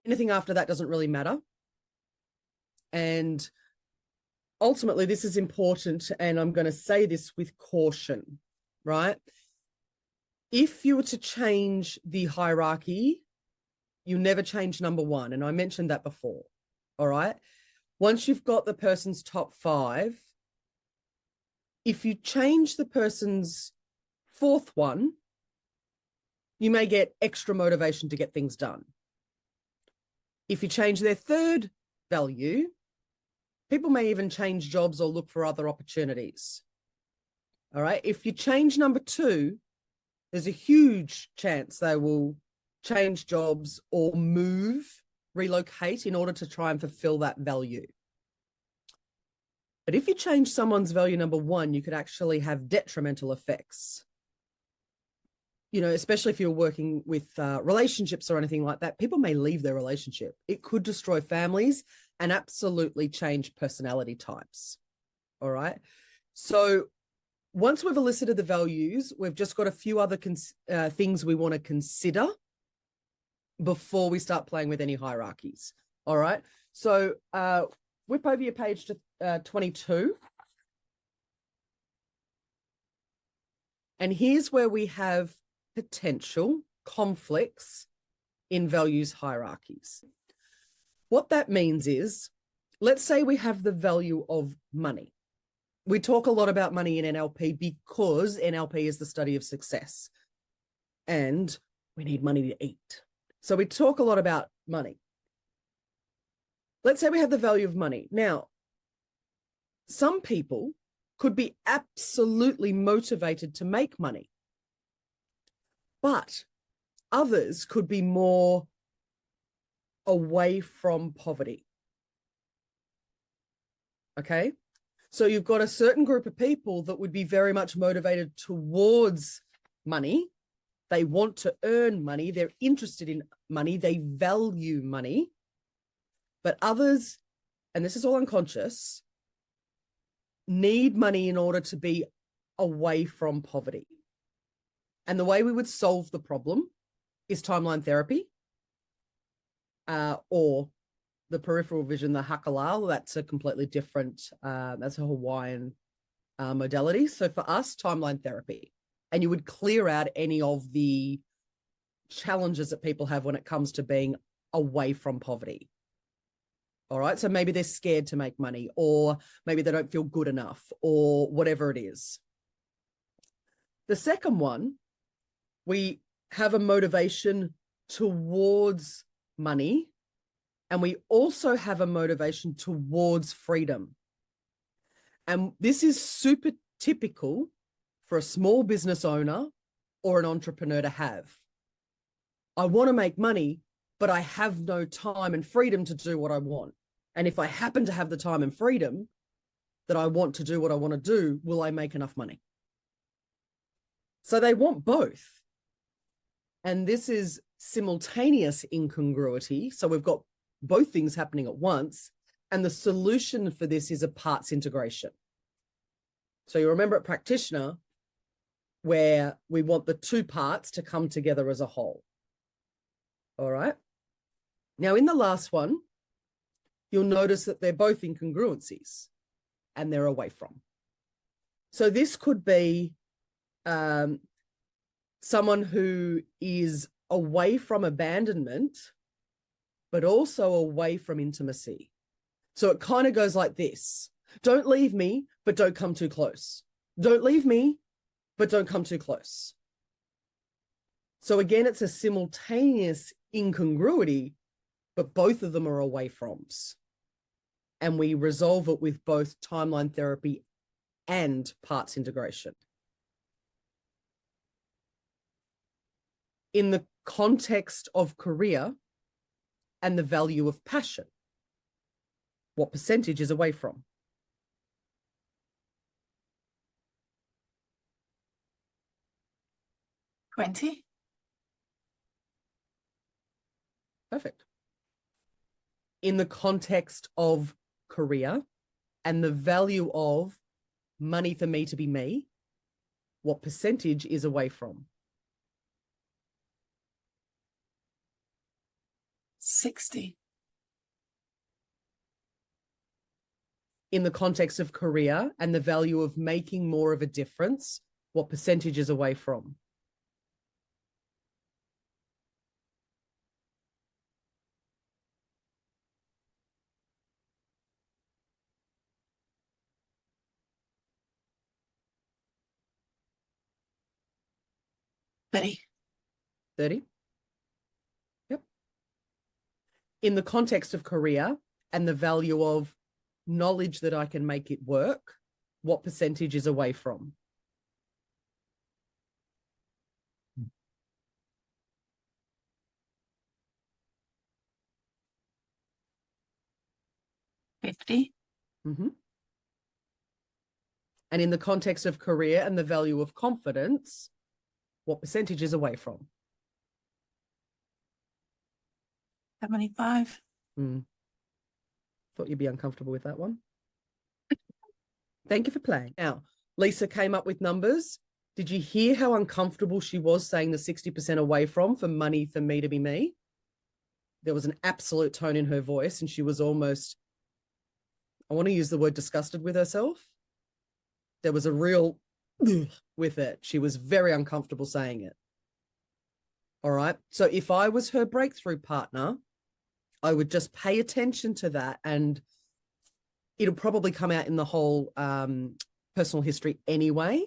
Anything after that doesn't really matter. And ultimately, this is important, and I'm going to say this with caution, right? If you were to change the hierarchy, you never change number one. And I mentioned that before, all right? Once you've got the person's top 5, if you change the person's 4th one, you may get extra motivation to get things done. If you change their 3rd value, people may even change jobs or look for other opportunities. All right. If you change number 2, there's a huge chance they will change jobs or move, relocate in order to try and fulfill that value. But if you change someone's value number 1, you could actually have detrimental effects. You know, especially if you're working with relationships or anything like that, people may leave their relationship. It could destroy families and absolutely change personality types. All right. So once we've elicited the values, we've just got a few other things we want to consider before we start playing with any hierarchies. All right. So whip over your page to 22. And here's where we have potential conflicts in values hierarchies. What that means is, let's say we have the value of money. We talk a lot about money in NLP because NLP is the study of success and we need money to eat. So we talk a lot about money. Let's say we have the value of money. Now, some people could be absolutely motivated to make money, but others could be more away from poverty. Okay? So you've got a certain group of people that would be very much motivated towards money. They want to earn money. They're interested in money. They value money. But others, and this is all unconscious, need money in order to be away from poverty. And the way we would solve the problem is timeline therapy or the peripheral vision, the hakalal. That's a completely different, that's a Hawaiian modality. So for us, timeline therapy. And you would clear out any of the challenges that people have when it comes to being away from poverty. All right. So maybe they're scared to make money, or maybe they don't feel good enough, or whatever it is. The second one, we have a motivation towards money, and we also have a motivation towards freedom. And this is super typical for a small business owner or an entrepreneur to have. I want to make money, but I have no time and freedom to do what I want. And if I happen to have the time and freedom that I want to do what I want to do, will I make enough money? So they want both. And this is simultaneous incongruity. So we've got both things happening at once. And the solution for this is a parts integration. So you remember at practitioner, where we want the 2 parts to come together as a whole. All right. Now, in the last one, you'll notice that they're both incongruencies and they're away from. So this could be someone who is away from abandonment, but also away from intimacy. So it kind of goes like this. Don't leave me, but don't come too close. Don't leave me, but don't come too close. So again, it's a simultaneous incongruity, but both of them are away froms. And we resolve it with both timeline therapy and parts integration. In the context of career and the value of passion, what percentage is away from? $20. Perfect. In the context of career and the value of money for me to be me, what percentage is away from? 60. In the context of career and the value of making more of a difference, what percentage is away from? Betty. 30? Yep. In the context of career and the value of knowledge that I can make it work, what percentage is away from? Mm-hmm. And in the context of career and the value of confidence, what percentage is away from? 75. Thought you'd be uncomfortable with that one. Thank you for playing. Now, Lisa came up with numbers. Did you hear how uncomfortable she was saying the 60% away from for money for me to be me? There was an absolute tone in her voice, and she was almost, I want to use the word disgusted with herself. There was a real with it. She was very uncomfortable saying it. All right. So if I was her breakthrough partner, I would just pay attention to that, and it'll probably come out in the whole personal history anyway.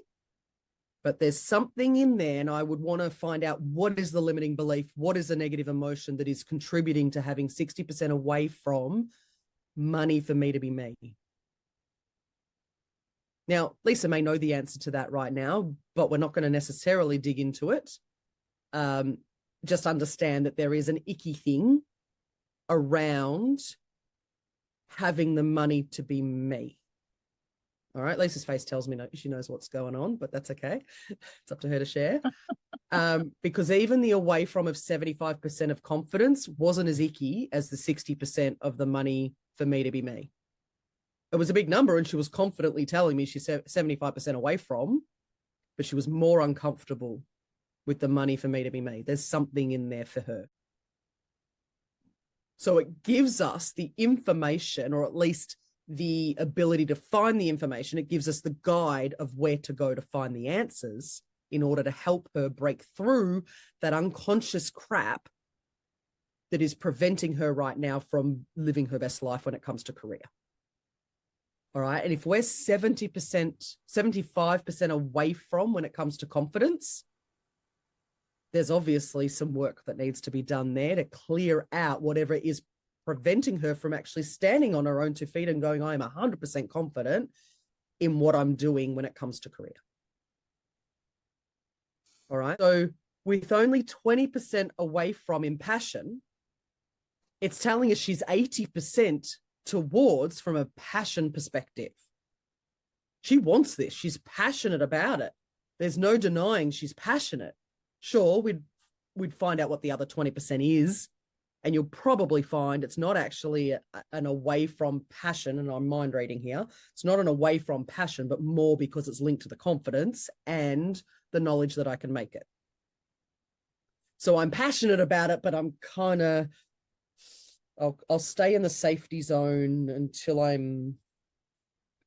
But there's something in there, and I would want to find out what is the limiting belief, what is the negative emotion that is contributing to having 60% away from money for me to be me. Now, Lisa may know the answer to that right now, but we're not going to necessarily dig into it. Just understand that there is an icky thing around having the money to be me. All right, Lisa's face tells me she knows what's going on, but that's okay. It's up to her to share. Because even the away from of 75% of confidence wasn't as icky as the 60% of the money for me to be me. It was a big number, and she was confidently telling me she's 75% away from, but she was more uncomfortable with the money for me to be me. There's something in there for her. So it gives us the information, or at least the ability to find the information. It gives us the guide of where to go to find the answers in order to help her break through that unconscious crap that is preventing her right now from living her best life when it comes to career. All right. And if we're 70%, 75% away from when it comes to confidence, there's obviously some work that needs to be done there to clear out whatever is preventing her from actually standing on her own 2 feet and going, I'm 100% confident in what I'm doing when it comes to career. All right. So with only 20% away from impassion, it's telling us she's 80% towards from a passion perspective. She wants this. She's passionate about it. There's no denying she's passionate. Sure, we'd find out what the other 20% is, and you'll probably find it's not actually an away from passion, and I'm mind reading here. It's not an away from passion, but more because it's linked to the confidence and the knowledge that I can make it. So I'm passionate about it, but I'm kind of, I'll stay in the safety zone until I'm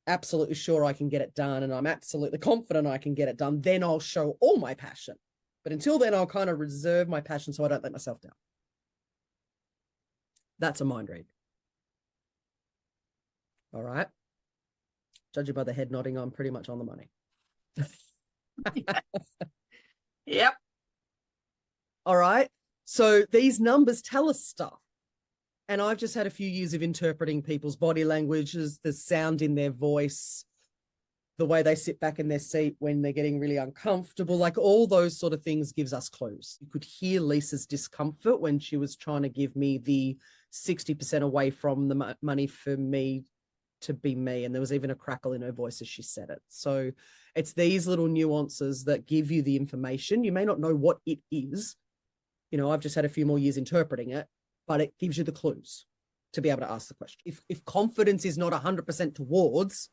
absolutely sure I can get it done, and I'm absolutely confident I can get it done. Then I'll show all my passion. But until then, I'll kind of reserve my passion so I don't let myself down. That's a mind read. All right. Judging by the head nodding, I'm pretty much on the money. Yep. All right. So these numbers tell us stuff. And I've just had a few years of interpreting people's body languages, the sound in their voice, the way they sit back in their seat when they're getting really uncomfortable, like all those sort of things gives us clues. You could hear Lisa's discomfort when she was trying to give me the 60% away from the money for me to be me. And there was even a crackle in her voice as she said it. So it's these little nuances that give you the information. You may not know what it is. You know, I've just had a few more years interpreting it, but it gives you the clues to be able to ask the question. If confidence is not 100% towards,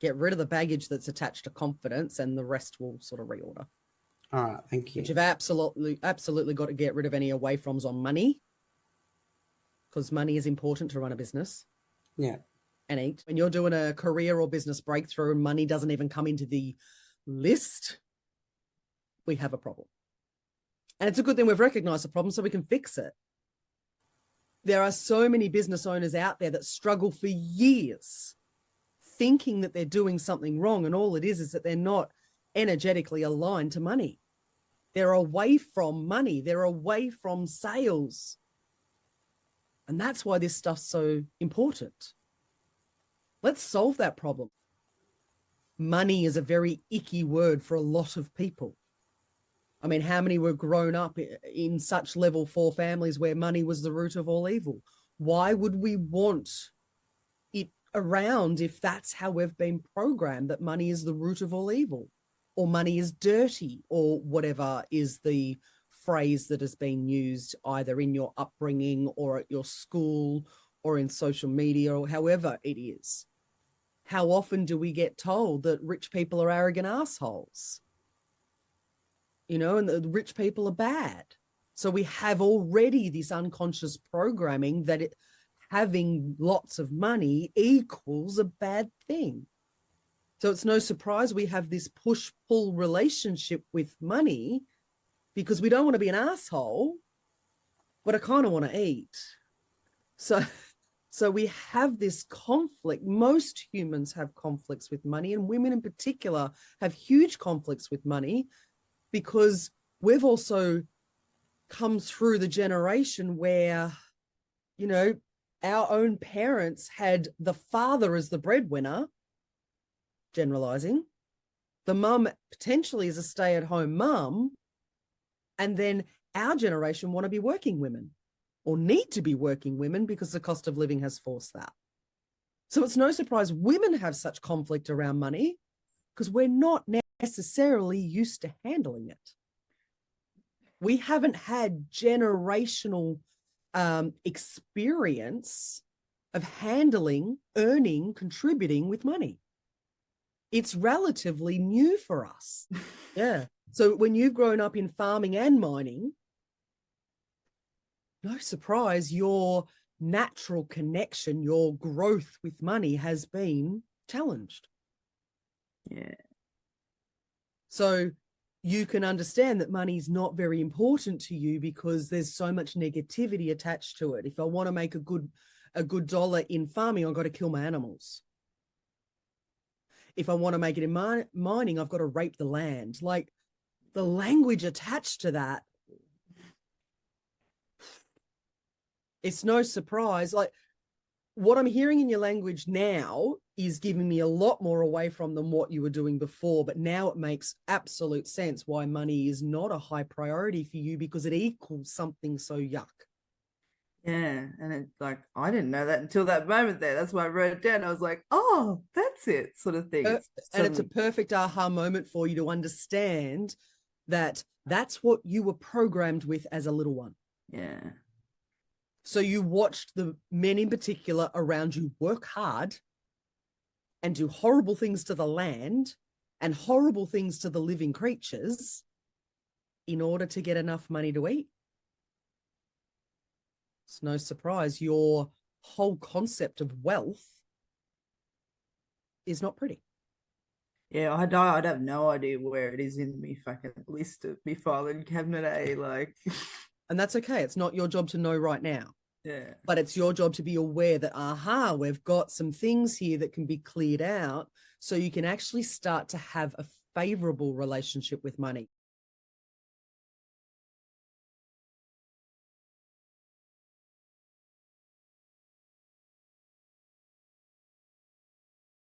get rid of the baggage that's attached to confidence, and the rest will sort of reorder. All right, thank you. But you've absolutely got to get rid of any away froms on money because money is important to run a business. Yeah. And eat. When you're doing a career or business breakthrough and money doesn't even come into the list, we have a problem. And it's a good thing we've recognized the problem so we can fix it. There are so many business owners out there that struggle for years thinking that they're doing something wrong, and all it is that they're not energetically aligned to money. They're away from money. They're away from sales. And that's why this stuff's so important. Let's solve that problem. Money is a very icky word for a lot of people. I mean, how many were grown up in such level 4 families where money was the root of all evil? Why would we want it around if that's how we've been programmed, that money is the root of all evil, or money is dirty, or whatever is the phrase that has been used either in your upbringing or at your school or in social media or however it is? How often do we get told that rich people are arrogant assholes? You know, and the rich people are bad. So we have already this unconscious programming that having lots of money equals a bad thing. So it's no surprise we have this push-pull relationship with money, because we don't want to be an asshole, but I kind of want to eat. So we have this conflict. Most humans have conflicts with money, and women in particular have huge conflicts with money, because we've also come through the generation where, you know, our own parents had the father as the breadwinner, generalizing, the mum potentially as a stay-at-home mum, and then our generation want to be working women, or need to be working women, because the cost of living has forced that. So it's no surprise women have such conflict around money, because we're not necessarily used to handling it. We haven't had generational experience of handling, earning, contributing with money. It's relatively new for us. Yeah. So when you've grown up in farming and mining, no surprise, your natural connection, your growth with money has been challenged. Yeah. So you can understand that money's not very important to you because there's so much negativity attached to it. If I want to make a good dollar in farming, I've got to kill my animals. If I want to make it in mining, I've got to rape the land. Like, the language attached to that, it's no surprise. Like, what I'm hearing in your language now is giving me a lot more away from than what you were doing before. But now it makes absolute sense why money is not a high priority for you, because it equals something so yuck. Yeah. And it's like, I didn't know that until that moment there. That's why I wrote it down. I was like, oh, that's it, sort of thing. And it's a perfect aha moment for you to understand that that's what you were programmed with as a little one. Yeah. So you watched the men in particular around you work hard and do horrible things to the land and horrible things to the living creatures in order to get enough money to eat. It's no surprise your whole concept of wealth is not pretty. Yeah, I'd have no idea where it is in me fucking list of me filing cabinet, like. And that's okay. It's not your job to know right now. Yeah. But it's your job to be aware that, we've got some things here that can be cleared out, so you can actually start to have a favorable relationship with money.